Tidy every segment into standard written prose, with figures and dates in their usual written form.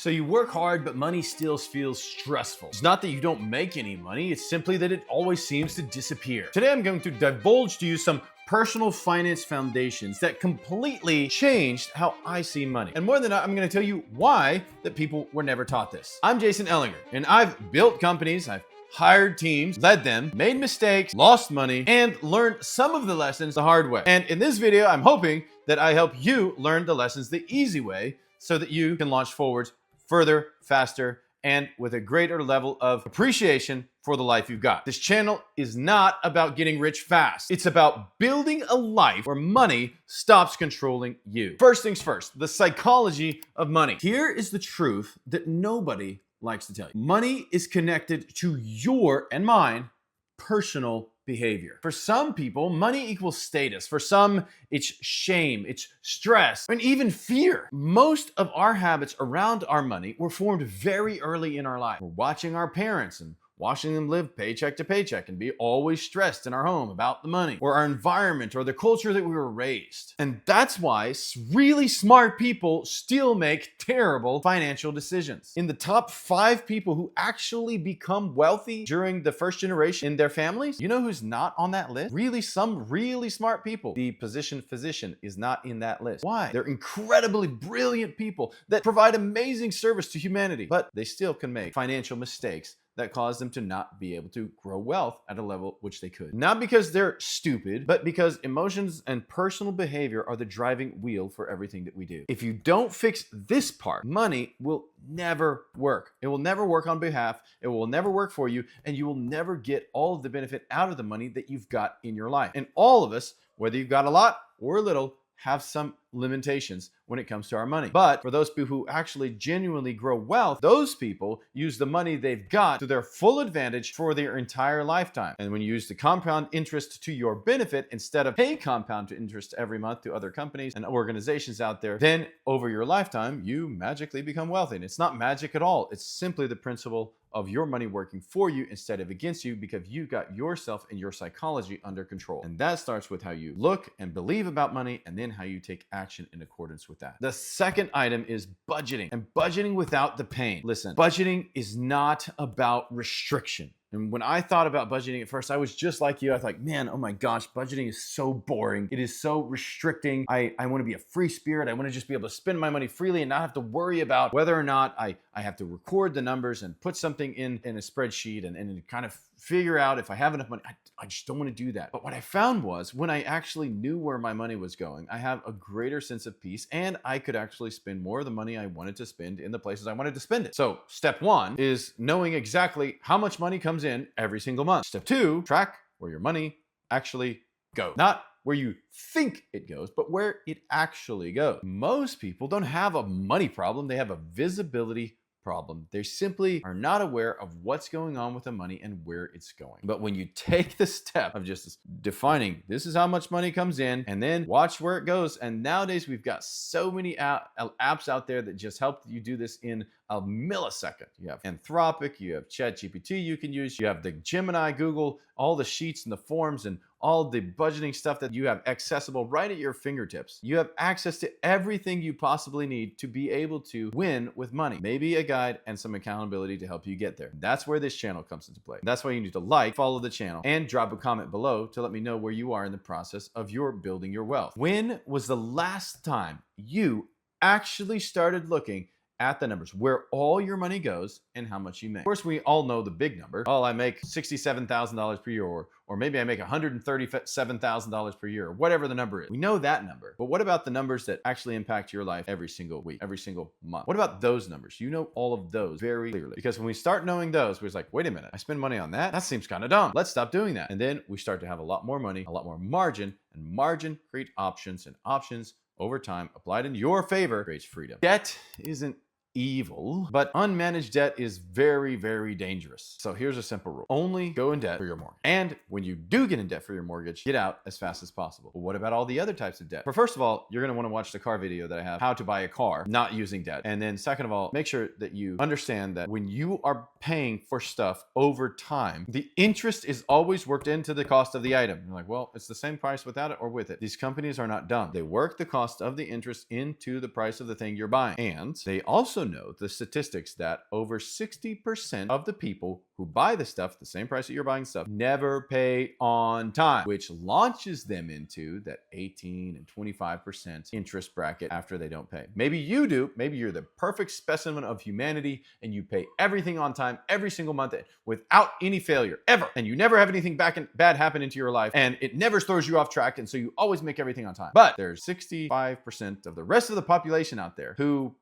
So you work hard, but money still feels stressful. It's not that you don't make any money, it's simply that it always seems to disappear. Today I'm going to divulge to you some personal finance foundations that completely changed how I see money. And more than that, I'm going to tell you why that people were never taught this. I'm Jason Ellinger, and I've built companies, I've hired teams, led them, made mistakes, lost money, and learned some of the lessons the hard way. And in this video, I'm hoping that I help you learn the lessons the easy way so that you can launch forward further, faster, and with a greater level of appreciation for the life you've got. This channel is not about getting rich fast. It's about building a life where money stops controlling you. First things first, the psychology of money. Here is the truth that nobody likes to tell you. Money is connected to your and mine personal behavior. For some people, money equals status. For some, it's shame, it's stress, and even fear. Most of our habits around our money were formed very early in our life. We're watching our parents and watching them live paycheck to paycheck and be always stressed in our home about the money, or our environment, or the culture that we were raised. And that's why really smart people still make terrible financial decisions. In the top 5 people who actually become wealthy during the first generation in their families, you know who's not on that list? Some really smart people. The physician is not in that list. Why? They're incredibly brilliant people that provide amazing service to humanity, but they still can make financial mistakes that caused them to not be able to grow wealth at a level which they could. Not because they're stupid, but because emotions and personal behavior are the driving wheel for everything that we do. If you don't fix this part, money will never work. It will never work on behalf. It will never work for you, and you will never get all of the benefit out of the money that you've got in your life. And all of us, whether you've got a lot or a little, have some limitations when it comes to our money. But for those people who actually genuinely grow wealth, those people use the money they've got to their full advantage for their entire lifetime. And when you use the compound interest to your benefit instead of paying compound interest every month to other companies and organizations out there, then over your lifetime, you magically become wealthy. And it's not magic at all. It's simply the principle of your money working for you instead of against you, because you got yourself and your psychology under control. And that starts with how you look and believe about money, and then how you take action in accordance with that. The second item is budgeting, and budgeting without the pain. Listen, budgeting is not about restriction. And when I thought about budgeting at first, I was just like you. I thought, man, oh my gosh, budgeting is so boring. It is so restricting. I want to be a free spirit. I want to just be able to spend my money freely and not have to worry about whether or not I have to record the numbers and put something in a spreadsheet and kind of figure out if I have enough money. I just don't want to do that. But what I found was when I actually knew where my money was going, I have a greater sense of peace, and I could actually spend more of the money I wanted to spend in the places I wanted to spend it. So step 1 is knowing exactly how much money comes in every single month. Step 2, track where your money actually goes. Not where you think it goes, but where it actually goes. Most people don't have a money problem. They have a visibility problem. They simply are not aware of what's going on with the money and where it's going. But when you take the step of just defining, this is how much money comes in, and then watch where it goes. And nowadays we've got so many apps out there that just help you do this in a millisecond. You have Anthropic, you have ChatGPT you can use, you have the Gemini, Google, all the sheets and the forms and all the budgeting stuff that you have accessible right at your fingertips. You have access to everything you possibly need to be able to win with money. Maybe a guide and some accountability to help you get there. That's where this channel comes into play. That's why you need to follow the channel, and drop a comment below to let me know where you are in the process of your building your wealth. When was the last time you actually started looking at the numbers, where all your money goes and how much you make? Of course, we all know the big number. Oh, I make $67,000 per year, or maybe I make $137,000 per year, or whatever the number is. We know that number. But what about the numbers that actually impact your life every single week, every single month? What about those numbers? You know all of those very clearly. Because when we start knowing those, we're like, wait a minute, I spend money on that? That seems kind of dumb. Let's stop doing that. And then we start to have a lot more money, a lot more margin, and margin create options, and options over time applied in your favor creates freedom. Debt isn't evil, but unmanaged debt is very, very dangerous. So here's a simple rule. Only go in debt for your mortgage. And when you do get in debt for your mortgage, get out as fast as possible. But what about all the other types of debt? For first of all, you're going to want to watch the car video that I have, how to buy a car not using debt. And then second of all, make sure that you understand that when you are paying for stuff over time, the interest is always worked into the cost of the item. You're like, well, it's the same price without it or with it. These companies are not dumb. They work the cost of the interest into the price of the thing you're buying. And they also know the statistics that over 60% of the people who buy the stuff, the same price that you're buying stuff, never pay on time, which launches them into that 18 and 25% interest bracket after they don't pay. Maybe you do. Maybe you're the perfect specimen of humanity and you pay everything on time every single month without any failure ever. And you never have anything bad happen into your life and it never throws you off track. And so you always make everything on time. But there's 65% of the rest of the population out there who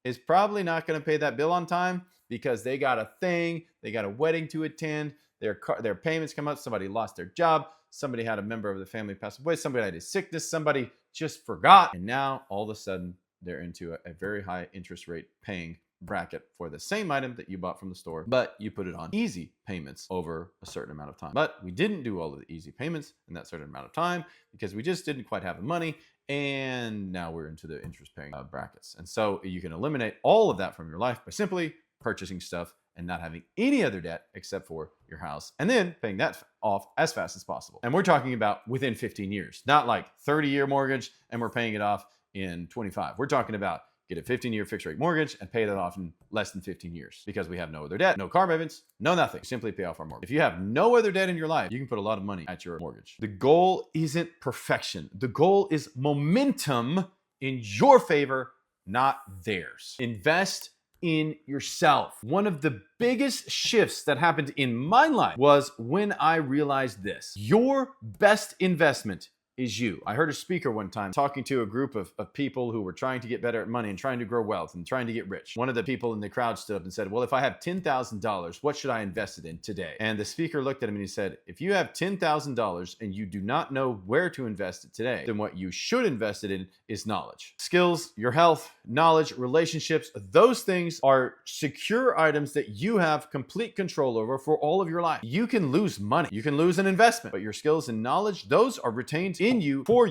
is probably not going to pay that bill on time because they got a thing, they got a wedding to attend, their payments come up, somebody lost their job, somebody had a member of the family pass away, somebody had a sickness, somebody just forgot. And now all of a sudden they're into a very high interest rate paying bracket for the same item that you bought from the store, but you put it on easy payments over a certain amount of time. But we didn't do all of the easy payments in that certain amount of time because we just didn't quite have the money. And now we're into the interest paying brackets. And so you can eliminate all of that from your life by simply purchasing stuff and not having any other debt except for your house, and then paying that off as fast as possible. And we're talking about within 15 years, not like 30-year mortgage and we're paying it off in 25. We're talking about get a 15-year fixed rate mortgage and pay that off in less than 15 years because we have no other debt, no car payments, no nothing. Simply pay off our mortgage. If you have no other debt in your life, you can put a lot of money at your mortgage. The goal isn't perfection. The goal is momentum in your favor, not theirs. Invest in yourself. One of the biggest shifts that happened in my life was when I realized this. Your best investment is you. I heard a speaker one time talking to a group of people who were trying to get better at money and trying to grow wealth and trying to get rich. One of the people in the crowd stood up and said, well, if I have $10,000, what should I invest it in today? And the speaker looked at him and he said, if you have $10,000 and you do not know where to invest it today, then what you should invest it in is knowledge. Skills, your health, knowledge, relationships, those things are secure items that you have complete control over for all of your life. You can lose money. You can lose an investment, but your skills and knowledge, those are retained in you for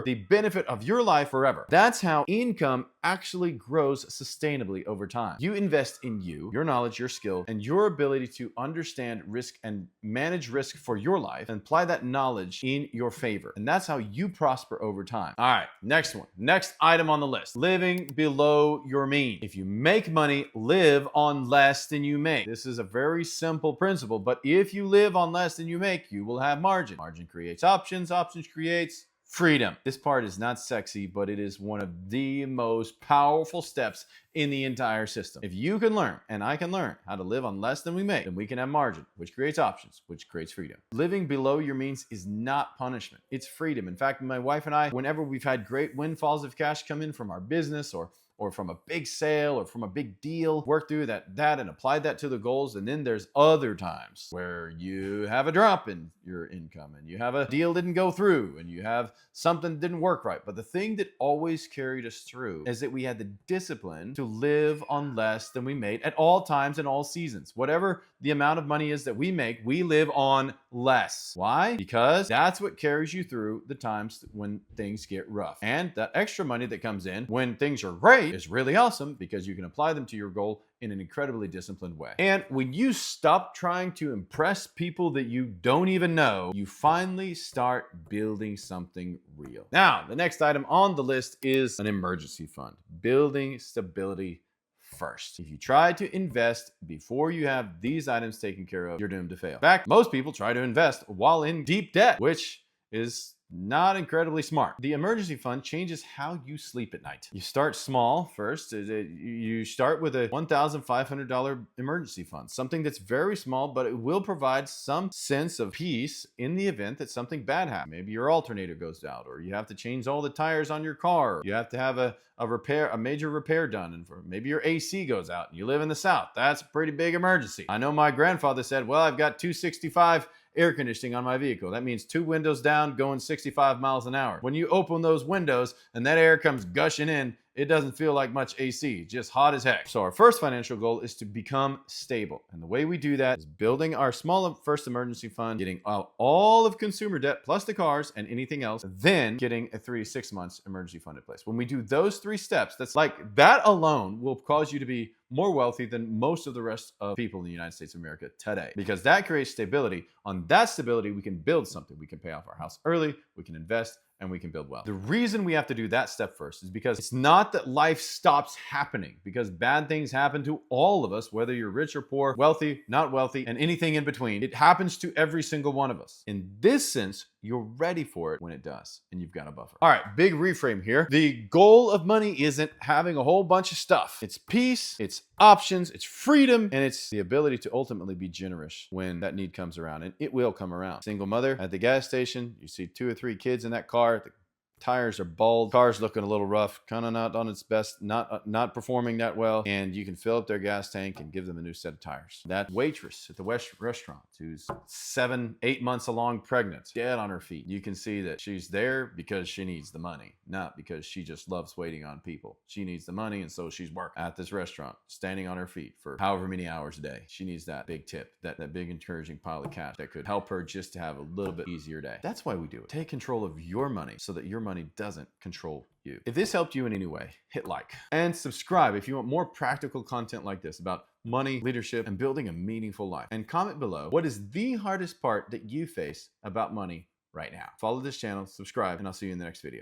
the benefit of your life forever. That's how income actually grows sustainably over time. You invest in you, your knowledge, your skill, and your ability to understand risk and manage risk for your life and apply that knowledge in your favor. And that's how you prosper over time. All right, next one. Next item on the list, living below your means. If you make money, live on less than you make. This is a very simple principle, but if you live on less than you make, you will have margin. Margin creates options. Options creates freedom. This part is not sexy, but it is one of the most powerful steps in the entire system. If you can learn, and I can learn, how to live on less than we make, then we can have margin, which creates options, which creates freedom. Living below your means is not punishment. It's freedom. In fact, my wife and I, whenever we've had great windfalls of cash come in from our business or from a big sale or from a big deal, work through that and apply that to the goals. And then there's other times where you have a drop in your income and you have a deal didn't go through and you have something didn't work right. But the thing that always carried us through is that we had the discipline to live on less than we made at all times and all seasons. Whatever the amount of money is that we make, we live on less. Why? Because that's what carries you through the times when things get rough. And that extra money that comes in when things are great is really awesome because you can apply them to your goal in an incredibly disciplined way. And when you stop trying to impress people that you don't even know, you finally start building something real. Now, the next item on the list is an emergency fund. Building stability first. If you try to invest before you have these items taken care of, you're doomed to fail. In fact, most people try to invest while in deep debt, which is not incredibly smart. The emergency fund changes how you sleep at night. You start small first. You start with a $1,500 emergency fund, something that's very small, but it will provide some sense of peace in the event that something bad happens. Maybe your alternator goes out, or you have to change all the tires on your car. You have to have a major repair done, and maybe your AC goes out and you live in the South. That's a pretty big emergency. I know my grandfather said, well, I've got 265 air conditioning on my vehicle. That means 2 windows down going 65 miles an hour. When you open those windows and that air comes gushing in, it doesn't feel like much AC, just hot as heck. So our first financial goal is to become stable. And the way we do that is building our small first emergency fund, getting out all of consumer debt plus the cars and anything else, then getting a 3 to 6 months emergency fund in place. When we do those 3 steps, that alone will cause you to be more wealthy than most of the rest of people in the United States of America today, because that creates stability. On that stability, we can build something. We can pay off our house early, we can invest, and we can build wealth. The reason we have to do that step first is because it's not that life stops happening, because bad things happen to all of us, whether you're rich or poor, wealthy, not wealthy, and anything in between. It happens to every single one of us. In this sense, you're ready for it when it does, and you've got a buffer. All right, big reframe here. The goal of money isn't having a whole bunch of stuff. It's peace, it's options, it's freedom, and it's the ability to ultimately be generous when that need comes around, and it will come around. Single mother at the gas station, you see 2 or 3 kids in that car. The tires are bald, car's looking a little rough, kind of not on its best, not performing that well, and you can fill up their gas tank and give them a new set of tires. That waitress at the restaurant who's 7-8 months along pregnant, dead on her feet, you can see that she's there because she needs the money, not because she just loves waiting on people. She needs the money, and so she's working at this restaurant, standing on her feet for however many hours a day. She needs that big tip, that big encouraging pile of cash that could help her just to have a little bit easier day. That's why we do it. Take control of your money so that your money doesn't control you. If this helped you in any way, hit like and subscribe if you want more practical content like this about money, leadership, and building a meaningful life. And comment below, what is the hardest part that you face about money right now? Follow this channel, subscribe, and I'll see you in the next video.